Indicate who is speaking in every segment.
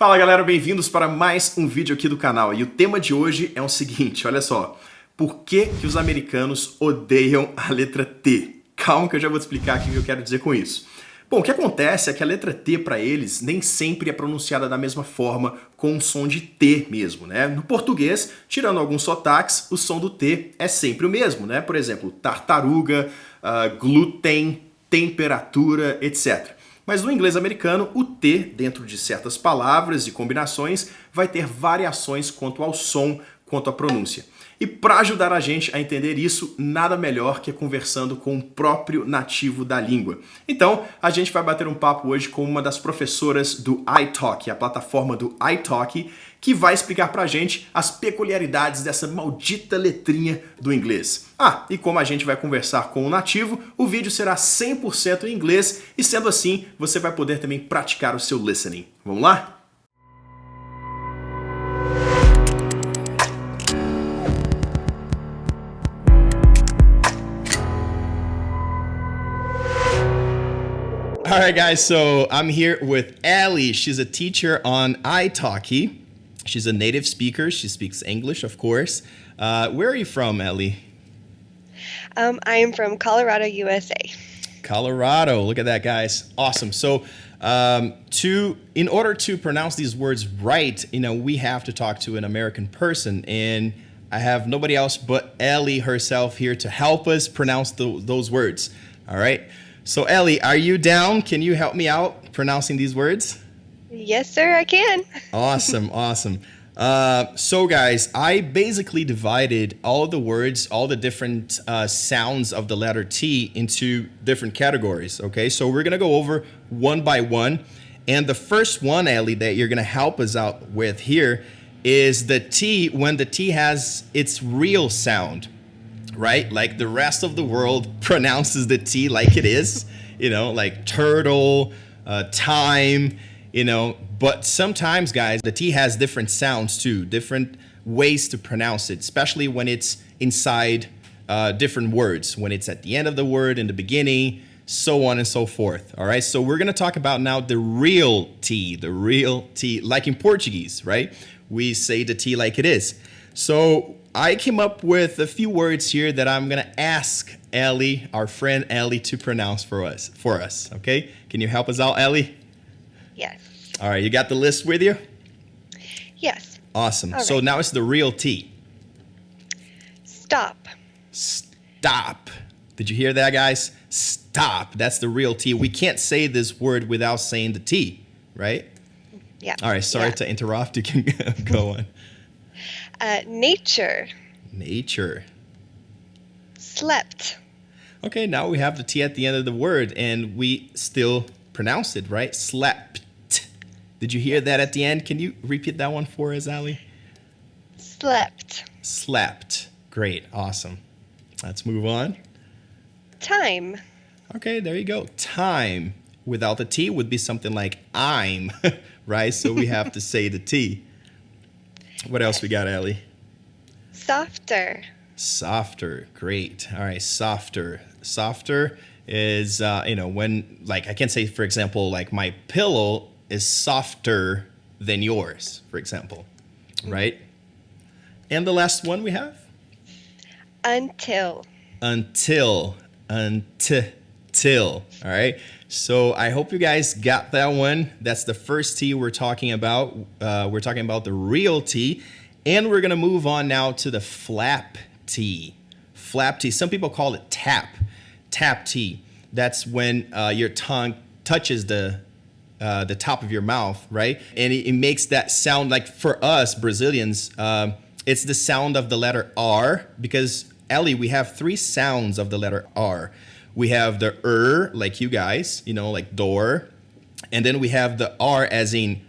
Speaker 1: Fala galera, bem-vindos para mais um vídeo aqui do canal. E o tema de hoje é o seguinte, olha só. Por que os americanos odeiam a letra T? Calma que eu já vou te explicar aqui o que eu quero dizer com isso. Bom, o que acontece é que a letra T para eles nem sempre é pronunciada da mesma forma, com um som de T mesmo, né? No português, tirando alguns sotaques, o som do T é sempre o mesmo, né? Por exemplo, tartaruga, glúten, temperatura, etc. Mas no inglês americano, o T, dentro de certas palavras e combinações, vai ter variações quanto ao som, quanto à pronúncia. E para ajudar a gente a entender isso, nada melhor que conversando com o próprio nativo da língua. Então, a gente vai bater um papo hoje com uma das professoras do Italki, a plataforma do Italki, que vai explicar pra gente as peculiaridades dessa maldita letrinha do inglês. E como a gente vai conversar com o nativo, o vídeo será 100% em inglês e sendo assim, você vai poder também praticar o seu listening. Vamos lá? All right, guys, so I'm here with Ellie. She's a teacher on Italki. She's a native speaker. She speaks English, of course. Where are you from, Ellie?
Speaker 2: I am from Colorado, USA.
Speaker 1: Colorado. Look at that, guys. Awesome. So in order to pronounce these words right, we have to talk to an American person. And I have nobody else but Ellie herself here to help us pronounce those words. All right. So Ellie, are you down? Can you help me out pronouncing these words?
Speaker 2: Yes, sir, I can.
Speaker 1: Awesome. So guys, I basically divided all the words, all the different sounds of the letter T into different categories, okay? So we're gonna go over one by one. And the first one, Ellie, that you're gonna help us out with here is the T when the T has its real sound. Right? Like the rest of the world pronounces the T like it is, like turtle, time, but sometimes, guys, the T has different sounds too, different ways to pronounce it, especially when it's inside different words, when it's at the end of the word, in the beginning, so on and so forth. All right. So we're going to talk about now the real T, like in Portuguese, right? We say the T like it is. So I came up with a few words here that I'm going to ask Ellie, our friend Ellie, to pronounce for us. Okay? Can you help us out, Ellie?
Speaker 2: Yes.
Speaker 1: All right. You got the list with you?
Speaker 2: Yes.
Speaker 1: Awesome.
Speaker 2: All
Speaker 1: So
Speaker 2: right.
Speaker 1: now it's the real T.
Speaker 2: Stop.
Speaker 1: Stop. Did you hear that, guys? Stop. That's the real T. We can't say this word without saying the T, right?
Speaker 2: Yeah.
Speaker 1: All right. Sorry to interrupt. You can go on.
Speaker 2: Nature.
Speaker 1: Nature.
Speaker 2: Slept.
Speaker 1: Okay, now we have the T at the end of the word, and we still pronounce it, right? Slept. Did you hear that at the end? Can you repeat that one for us, Ali?
Speaker 2: Slept.
Speaker 1: Slept. Great, awesome. Let's move on.
Speaker 2: Time.
Speaker 1: Okay, there you go. Time without the T would be something like I'm, right? So we have to say the T. What else we got, Ellie?
Speaker 2: Softer.
Speaker 1: Softer. Great. All right, softer. Softer is, when, like, I can say, for example, like my pillow is softer than yours, for example, right? And the last one we have?
Speaker 2: Until.
Speaker 1: Until. All right. So I hope you guys got that one. That's the first T we're talking about. We're talking about the real T. And we're going to move on now to the flap T. Flap T. Some people call it tap. Tap T. That's when your tongue touches the top of your mouth, right? And it makes that sound like, for us Brazilians, it's the sound of the letter R, because, Ellie, we have three sounds of the letter R. We have the like you guys, like door. And then we have the R as in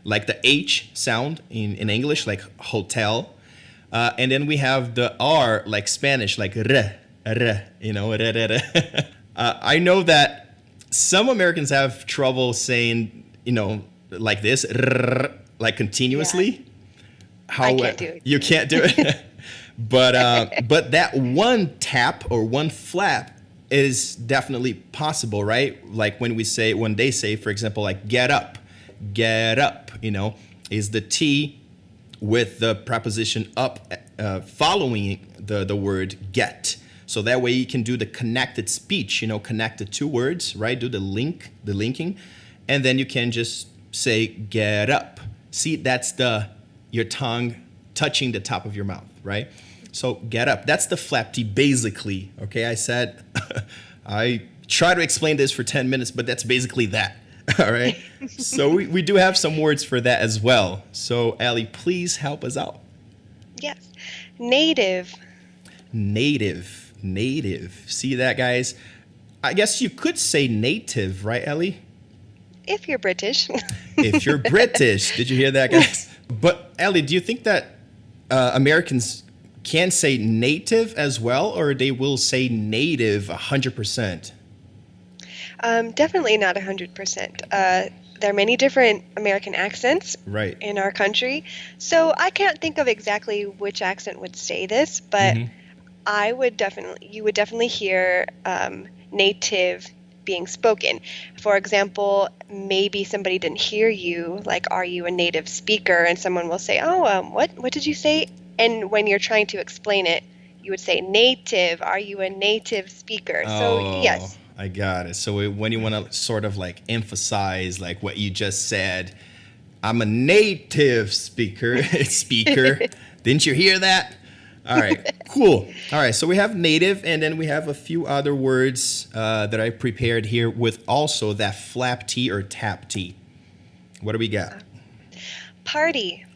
Speaker 1: like the H sound in English, like hotel. And then we have the R like Spanish, like r, I know that some Americans have trouble saying, like this, like continuously.
Speaker 2: Yeah. I can't do it.
Speaker 1: You can't do it? But that one tap or one flap is definitely possible, right? Like when they say, for example, like get up. get up, is the T with the preposition up following the word get. So that way you can do the connected speech, connect the two words, right? Do the linking. And then you can just say get up. See, that's your tongue touching the top of your mouth, right? So get up. That's the flap T basically, okay? I said, I try to explain this for 10 minutes, but that's basically that, all right? So we do have some words for that as well. So Allie, please help us out.
Speaker 2: Yes. Native.
Speaker 1: Native. See that, guys? I guess you could say native, right, Ellie?
Speaker 2: If you're British.
Speaker 1: If you're British. Did you hear that, guys? But Ellie, do you think that Americans can say native as well, or they will say native 100%?
Speaker 2: Definitely not 100%. There are many different American accents in our country. So I can't think of exactly which accent would say this, but you would definitely hear native being spoken. For example, maybe somebody didn't hear you, like, are you a native speaker? And someone will say, what did you say? And when you're trying to explain it, you would say native. Are you a native speaker? So yes.
Speaker 1: I got it. So when you want to sort of like emphasize like what you just said, I'm a native speaker. Didn't you hear that? All right, cool. All right, so we have native, and then we have a few other words that I prepared here with also that flap T or tap T. What do we got?
Speaker 2: Party.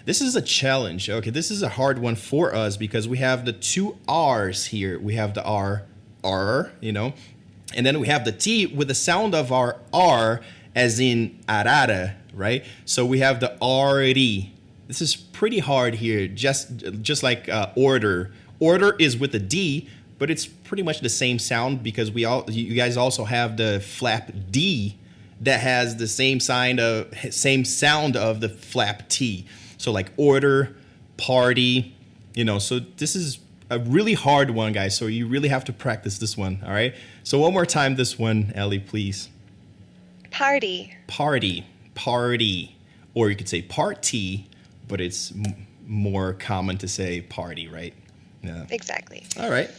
Speaker 1: This is a challenge. Okay, this is a hard one for us because we have the two R's here. We have the R, and then we have the T with the sound of our R as in arara, right? So we have the R-D. This is pretty hard here, just like order. Order is with a D, but it's pretty much the same sound because you guys also have the flap D that has the same sound of the flap T. So like order, party, so this is a really hard one, guys. So you really have to practice this one, all right? So one more time, this one, Ellie, please.
Speaker 2: Party.
Speaker 1: Or you could say party, but it's more common to say party, right? Yeah.
Speaker 2: Exactly.
Speaker 1: All right.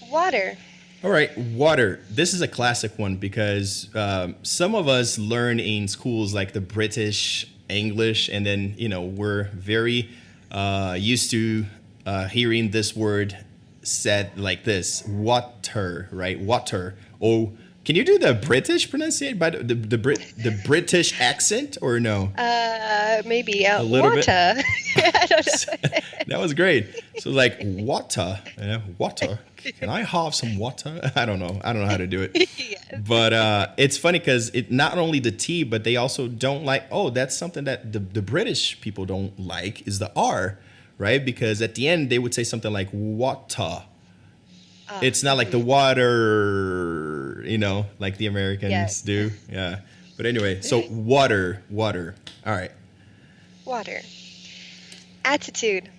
Speaker 2: Water.
Speaker 1: All right, water. This is a classic one because some of us learn in schools like the British English, and then, we're very used to hearing this word said like this, water, right? Water. Oh, can you do the British pronunciation, by the British accent, or no?
Speaker 2: Maybe
Speaker 1: a little
Speaker 2: water. I don't know.
Speaker 1: That was great. So like water, water. Can I have some water? I don't know how to do it.
Speaker 2: Yes.
Speaker 1: But it's funny because it not only the T, but they also don't like. Oh, that's something that the British people don't like is the R, right? Because at the end they would say something like water. It's not like the water, like the Americans do. Yeah. But anyway, so water. All right.
Speaker 2: Water. Attitude.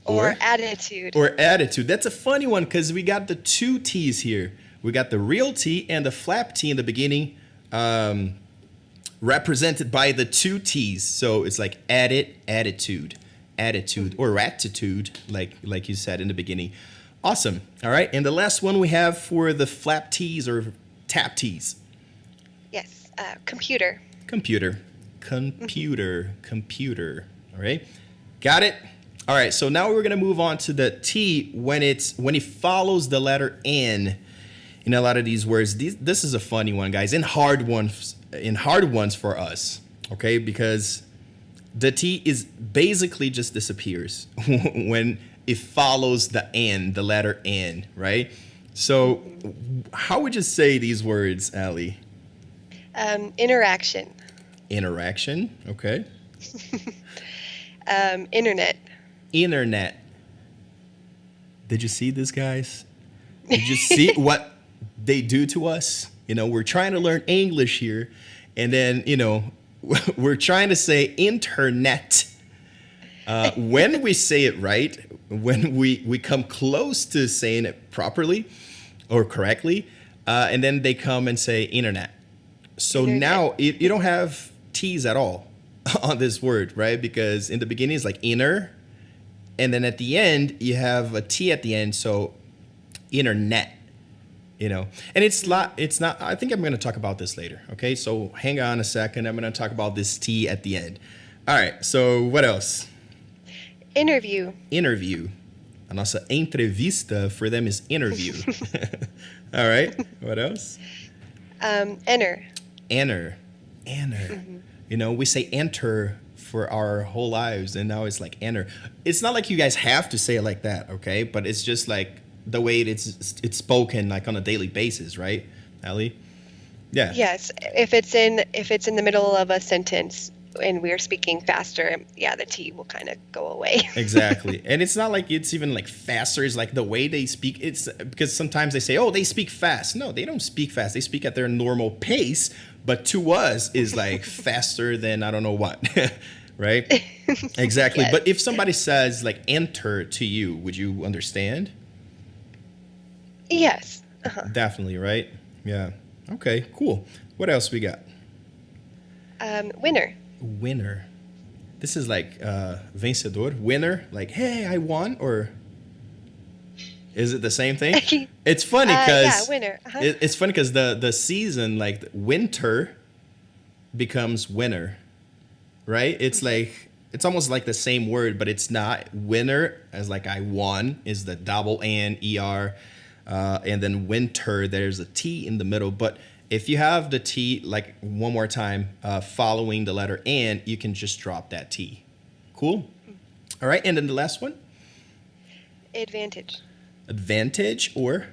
Speaker 2: Or
Speaker 1: attitude. That's a funny one because we got the two T's here. We got the real T and the flap T in the beginning, represented by the two T's. So it's like attitude, or attitude, like you said in the beginning. Awesome. All right. And the last one we have for the flap T's or tap T's.
Speaker 2: Yes. Computer.
Speaker 1: All right. Got it. All right. So now we're going to move on to the T when it follows the letter N in a lot of these words. This is a funny one, guys, and hard ones for us. Okay. Because the T is basically just disappears when it follows the N, the letter N, right? So how would you say these words, Allie?
Speaker 2: Interaction.
Speaker 1: Okay. Internet. Did you see this, guys? Did you see what they do to us? We're trying to learn English here, and then, we're trying to say internet. When we say it right, when we come close to saying it properly or correctly, And then they come and say internet. So
Speaker 2: Internet.
Speaker 1: now you don't have T's at all on this word, right? Because in the beginning it's like inner, and then at the end you have a T at the end, so internet, and it's not, I think I'm going to talk about this later, okay? So hang on a second, I'm going to talk about this T at the end. All right, so what else?
Speaker 2: Interview.
Speaker 1: A nossa entrevista for them is interview. All right, what else?
Speaker 2: Enter.
Speaker 1: Mm-hmm. We say enter for our whole lives, and now it's like enter. It's not like you guys have to say it like that, okay? But it's just like the way it's spoken, like on a daily basis, right, Ellie? Yeah.
Speaker 2: Yes, if it's in the middle of a sentence and we're speaking faster, the T will kind of go away.
Speaker 1: Exactly. And it's not like it's even like faster. It's like the way they speak. It's because sometimes they say, oh, they speak fast. No, they don't speak fast. They speak at their normal pace. But to us is like faster than I don't know what. Right? Exactly.
Speaker 2: Yes.
Speaker 1: But if somebody says like enter to you, would you understand?
Speaker 2: Yes.
Speaker 1: Definitely, right? Yeah. Okay, cool. What else we got?
Speaker 2: Winner.
Speaker 1: This is like vencedor, winner, like, hey, I won, or is it the same thing? It's funny because
Speaker 2: winner.
Speaker 1: It's funny because the season, like winter becomes winner, right? It's like, it's almost like the same word, but it's not. Winner, as like I won, is the double N, ER, and then winter, there's a T in the middle. But if you have the T, like one more time, following the letter N, you can just drop that T. Cool? All right, and then the last one?
Speaker 2: Advantage.
Speaker 1: Advantage or?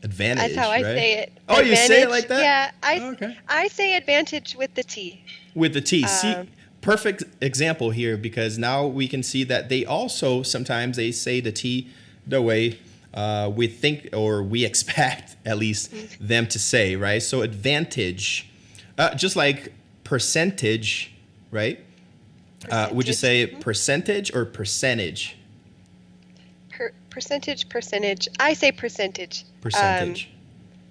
Speaker 1: Advantage,
Speaker 2: That's how I
Speaker 1: right?
Speaker 2: say it.
Speaker 1: Oh,
Speaker 2: advantage.
Speaker 1: You say it like that?
Speaker 2: Yeah,
Speaker 1: Okay.
Speaker 2: I say advantage with the T.
Speaker 1: With the T. See, perfect example here, because now we can see that they also, sometimes they say the T the way we think, or we expect at least them to say, right? So advantage, just like percentage, right? Would you say percentage or percentage?
Speaker 2: Percentage. I say percentage.
Speaker 1: Percentage.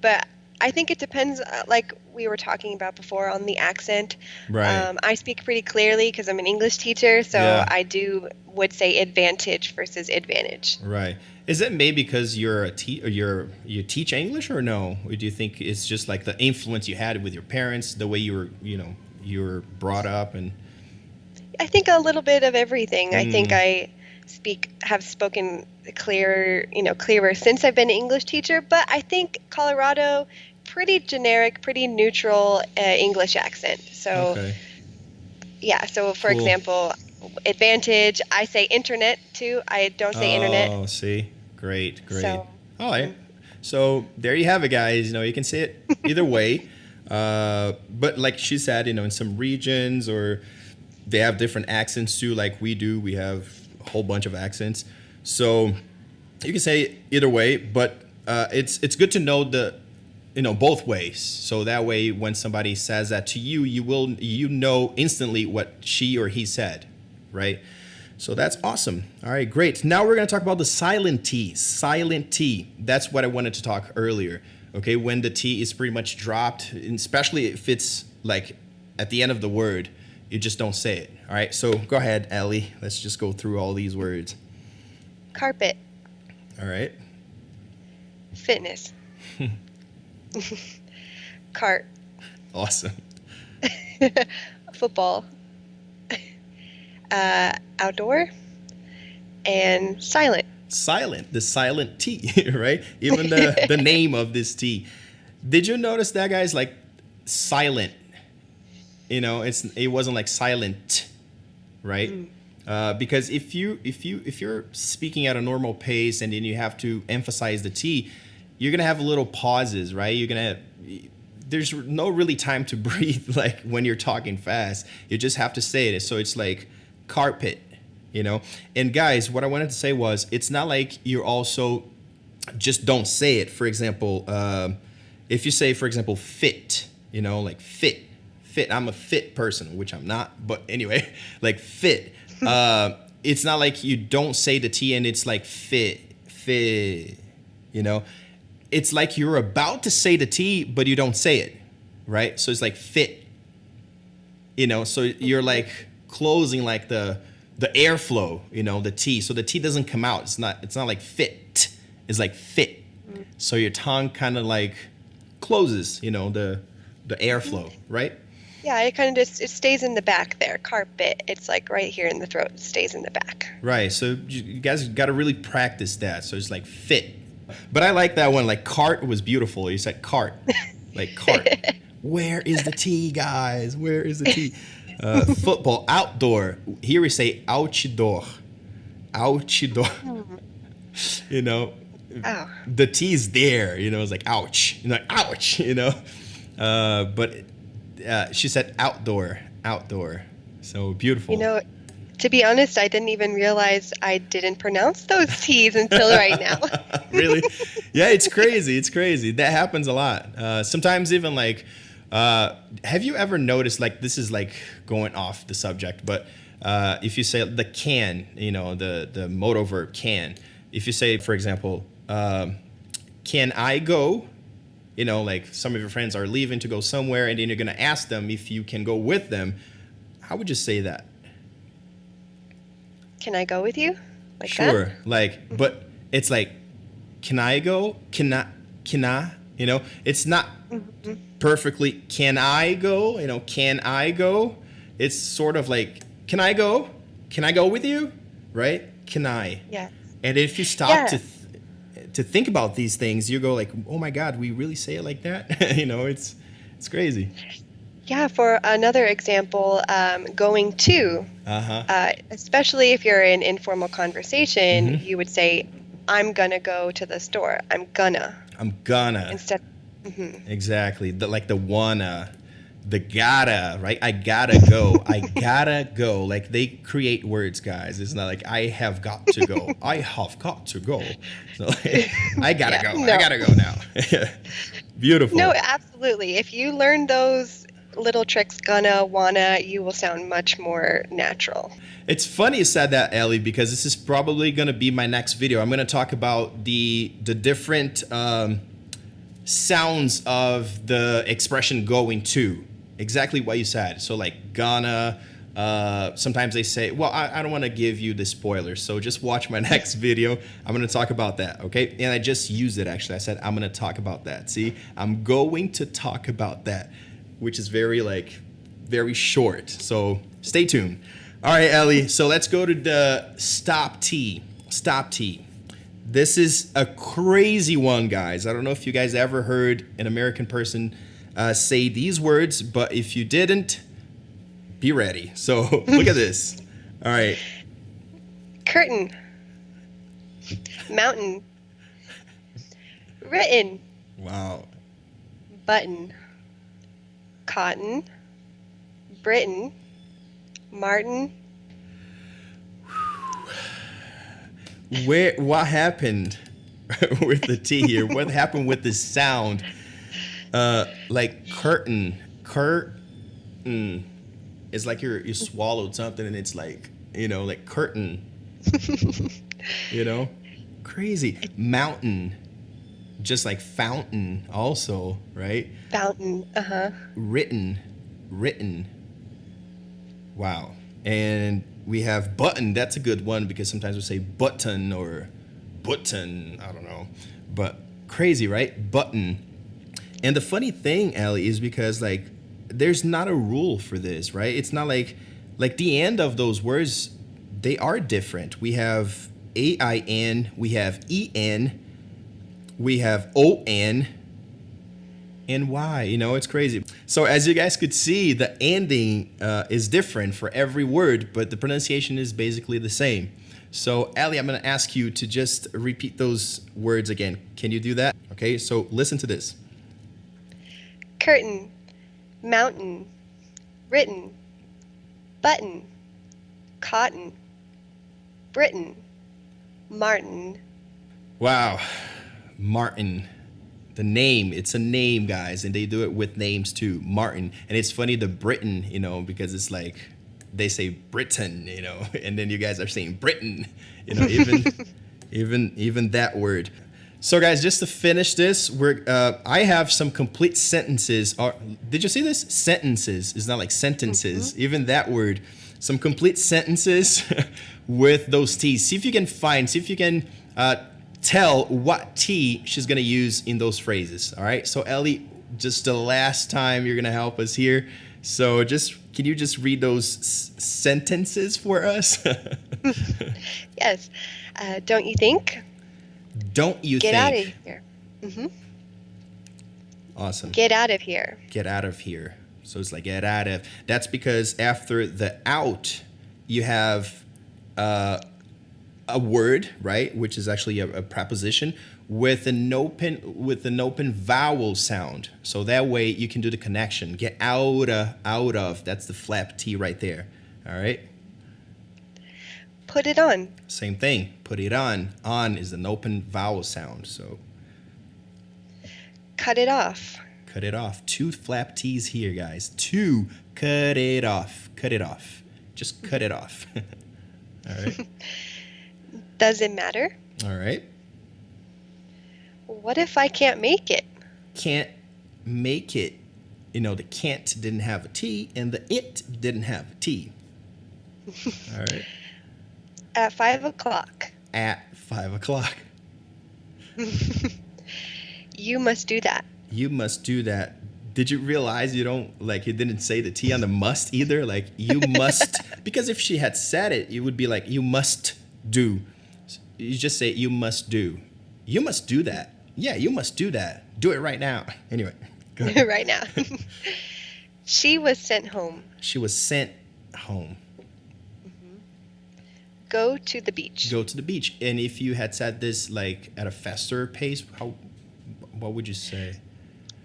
Speaker 2: But I think it depends, like we were talking about before, on the accent.
Speaker 1: Right.
Speaker 2: I speak pretty clearly because I'm an English teacher, so
Speaker 1: Yeah.
Speaker 2: I would say advantage versus advantage.
Speaker 1: Right. Is it maybe because you're you teach English, or no? Or do you think it's just like the influence you had with your parents, the way you were brought up, and?
Speaker 2: I think a little bit of everything. I think I have spoken clearer since I've been an English teacher, but I think Colorado, pretty generic, pretty neutral English accent. So,
Speaker 1: okay.
Speaker 2: Yeah. So, for
Speaker 1: Cool.
Speaker 2: example, advantage, I say internet too. I don't say internet.
Speaker 1: Oh, see, great.
Speaker 2: So,
Speaker 1: All right. So there you have it, guys. You can say it either way. But like she said, in some regions, or they have different accents too, like we do. We have a whole bunch of accents. So you can say it either way, but it's good to know both ways. So that way, when somebody says that to you, you know instantly what she or he said, right? So that's awesome. All right, great. Now we're going to talk about the silent T. Silent T. That's what I wanted to talk earlier. Okay, when the T is pretty much dropped, and especially if it's like at the end of the word, you just don't say it. All right, so go ahead, Ellie. Let's just go through all these words.
Speaker 2: Carpet.
Speaker 1: All right.
Speaker 2: Fitness. Cart.
Speaker 1: Awesome.
Speaker 2: Football. Outdoor. And silent.
Speaker 1: Silent, the silent T, right? Even the name of this T. Did you notice that, guys? Like silent. It wasn't like silent, right? Because if you're speaking at a normal pace and then you have to emphasize the T, you're gonna have little pauses, right? There's no really time to breathe like when you're talking fast. You just have to say it. So it's like carpet, And guys, what I wanted to say was, it's not like you're also just don't say it. For example, if you say, for example, fit, like fit. I'm a fit person, which I'm not, but anyway, like fit. It's not like you don't say the T and it's like fit, it's like you're about to say the T, but you don't say it, right? So it's like fit, so you're like closing like the airflow, the T. So the T doesn't come out. It's not like fit. It's like fit. So your tongue kind of like closes, the airflow, right?
Speaker 2: Yeah, it kind of just it stays in the back there. Carpet. It's like right here in the throat. It stays in the back.
Speaker 1: Right. So you guys got to really practice that. So it's like fit. But I like that one. Like cart was beautiful. You said cart. Like cart. Where is the T, guys? Where is the T? Football, outdoor. Here we say outdoor. Outdoor.
Speaker 2: Oh.
Speaker 1: The T's there. It's like ouch. Like ouch. But she said outdoor. So beautiful.
Speaker 2: To be honest, I didn't even realize I didn't pronounce those T's until right now.
Speaker 1: Really? Yeah, it's crazy. That happens a lot. Sometimes even like, have you ever noticed, like, this is like going off the subject, but if you say the can, the modal verb can, if you say, for example, can I go? Like some of your friends are leaving to go somewhere and then you're going to ask them if you can go with them. How would you say that?
Speaker 2: Can I go with you? Like
Speaker 1: sure.
Speaker 2: That?
Speaker 1: Like, but it's like, can I go? Can I? It's not perfectly, can I go? Can I go? It's sort of like, can I go? Can I go with you? Right? Can I?
Speaker 2: Yeah.
Speaker 1: And if you stop to think about these things, you go like, oh my God, we really say it like that? It's crazy.
Speaker 2: Yeah, for another example, going to, especially if you're in informal conversation, you would say, I'm gonna go to the store. I'm gonna. Instead.
Speaker 1: Exactly. Like the wanna, the gotta, right? I gotta go. I gotta go. Like they create words, guys. It's not like I have got to go. I have got to go. So like, I gotta go. No. I gotta go now. Beautiful.
Speaker 2: No, absolutely. If you learn those little tricks, gonna, wanna, you will sound much more natural.
Speaker 1: It's funny you said that, Ellie, because this is probably going to be my next video. I'm going to talk about the different sounds of the expression going to. Exactly what you said. So like gonna, sometimes they say, well, I don't want to give you the spoilers, so just watch my next video. I'm going to talk about that, okay? And I just used it, actually. I said, I'm going to talk about that. See, I'm going to talk about that, which is very short. So stay tuned. All right, Ellie, so let's go to the stop T. Stop T. This is a crazy one, guys. I don't know if you guys ever heard an American person say these words, but if you didn't, be ready. So look at this. All right.
Speaker 2: Curtain. Mountain. Written.
Speaker 1: Wow.
Speaker 2: Button. Cotton. Britain. Martin.
Speaker 1: What happened with the T here? What happened with the sound? Like curtain. It's like you swallowed something and it's like, like curtain. Crazy. Mountain. Just like fountain also, right?
Speaker 2: Fountain,
Speaker 1: Written. Wow. And we have button. That's a good one because sometimes we say button or button. I don't know. But crazy, right? Button. And the funny thing, Ellie, is because like there's not a rule for this, right? It's not like the end of those words, they are different. We have AIN, we have EN, we have ON, and Y. It's crazy. So as you guys could see, the ending is different for every word, but the pronunciation is basically the same. So Ellie, I'm going to ask you to just repeat those words again. Can you do that? Okay, so listen to this.
Speaker 2: Curtain. Mountain. Written. Button. Cotton. Britain. Martin.
Speaker 1: Wow. Martin. The name, it's a name, guys, and they do it with names too. Martin. And it's funny, the Britain, because it's like they say Britain, and then you guys are saying Britain, even that word. So guys, just to finish this, I have some complete sentences. Did you see this? Sentences. It's not like sentences. Mm-hmm. Even that word. Some complete sentences with those T's. See if you can tell what T she's going to use in those phrases. All right. So Ellie, just the last time you're going to help us here. So can you just read those sentences for us?
Speaker 2: Yes. Don't you think?
Speaker 1: Don't you think?
Speaker 2: Get out of here. Mm-hmm.
Speaker 1: Awesome.
Speaker 2: Get out of here.
Speaker 1: Get out of here. So it's like get out of. That's because after the out, you have a word, right? Which is actually a preposition with an open vowel sound. So that way you can do the connection. Get out of. That's the flap T right there. All right.
Speaker 2: Put it on.
Speaker 1: Same thing. Put it on. On is an open vowel sound. So
Speaker 2: cut it off.
Speaker 1: Cut it off. 2 flap T's here, guys. 2. Cut it off. Cut it off. Just cut it off. All right.
Speaker 2: Does it matter?
Speaker 1: All right.
Speaker 2: What if I can't make it?
Speaker 1: Can't make it. You know, the can't didn't have a T and the it didn't have a T. All right.
Speaker 2: At 5 o'clock.
Speaker 1: At 5 o'clock.
Speaker 2: You must do that.
Speaker 1: You must do that. Did you realize it didn't say the T on the must either? Like, you must, because if she had said it, it would be like, you must do. You just say, you must do. You must do that. Yeah, you must do that. Do it right now. Anyway. Go ahead.
Speaker 2: Right now. She was sent home.
Speaker 1: She was sent home.
Speaker 2: Go to the beach.
Speaker 1: Go to the beach. And if you had said this like at a faster pace, what would you say?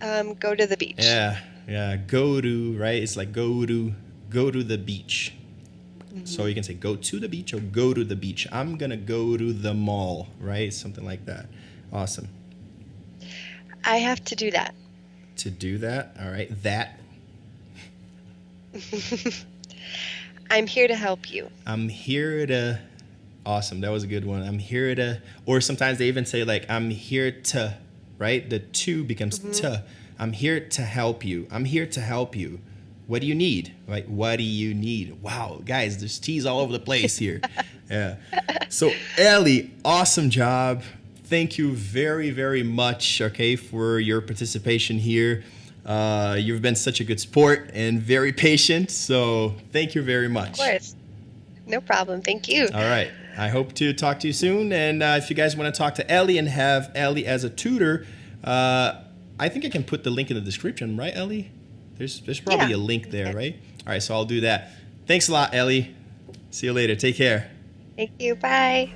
Speaker 2: Go to the beach.
Speaker 1: Yeah. Go to, right? It's like go to the beach. Mm-hmm. So you can say go to the beach or go to the beach. I'm gonna go to the mall, right? Something like that. Awesome.
Speaker 2: I have to do that.
Speaker 1: To do that, all right. That.
Speaker 2: I'm here to help you.
Speaker 1: I'm here to. Awesome. That was a good one. I'm here to. Or sometimes they even say like I'm here to. Right? The to becomes to. I'm here to help you. I'm here to help you. What do you need? Right? What do you need? Wow, guys, there's T's all over the place here. Yeah. So Ellie, awesome job. Thank you very, very much, okay, for your participation here. You've been such a good sport and very patient, so thank you very much.
Speaker 2: Of course. No problem. Thank you.
Speaker 1: All right. I hope to talk to you soon. And if you guys want to talk to Ellie and have Ellie as a tutor, I think I can put the link in the description, right, Ellie? There's probably a link there, right? All right, so I'll do that. Thanks a lot, Ellie. See you later. Take care.
Speaker 2: Thank you. Bye.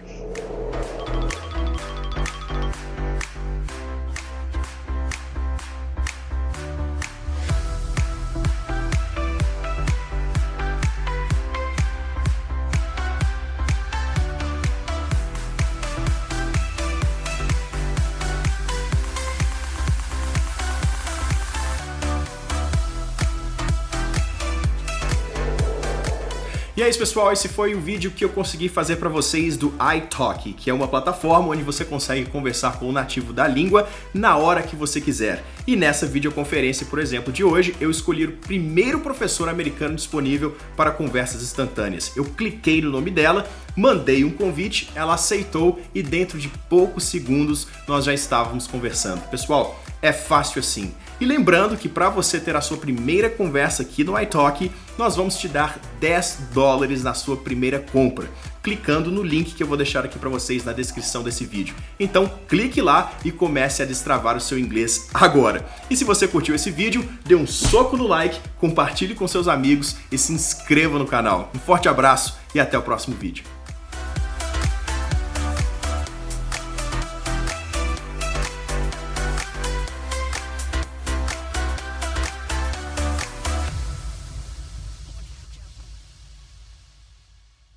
Speaker 1: E é isso, pessoal, esse foi o vídeo que eu consegui fazer para vocês do Italki, que é uma plataforma onde você consegue conversar com o nativo da língua na hora que você quiser. E nessa videoconferência, por exemplo, de hoje, eu escolhi o primeiro professor americano disponível para conversas instantâneas. Eu cliquei no nome dela, mandei um convite, ela aceitou e dentro de poucos segundos nós já estávamos conversando. Pessoal, é fácil assim. E lembrando que para você ter a sua primeira conversa aqui no Italki, nós vamos te dar $10 na sua primeira compra, clicando no link que eu vou deixar aqui para vocês na descrição desse vídeo. Então clique lá e comece a destravar o seu inglês agora. E se você curtiu esse vídeo, dê um soco no like, compartilhe com seus amigos e se inscreva no canal. Um forte abraço e até o próximo vídeo.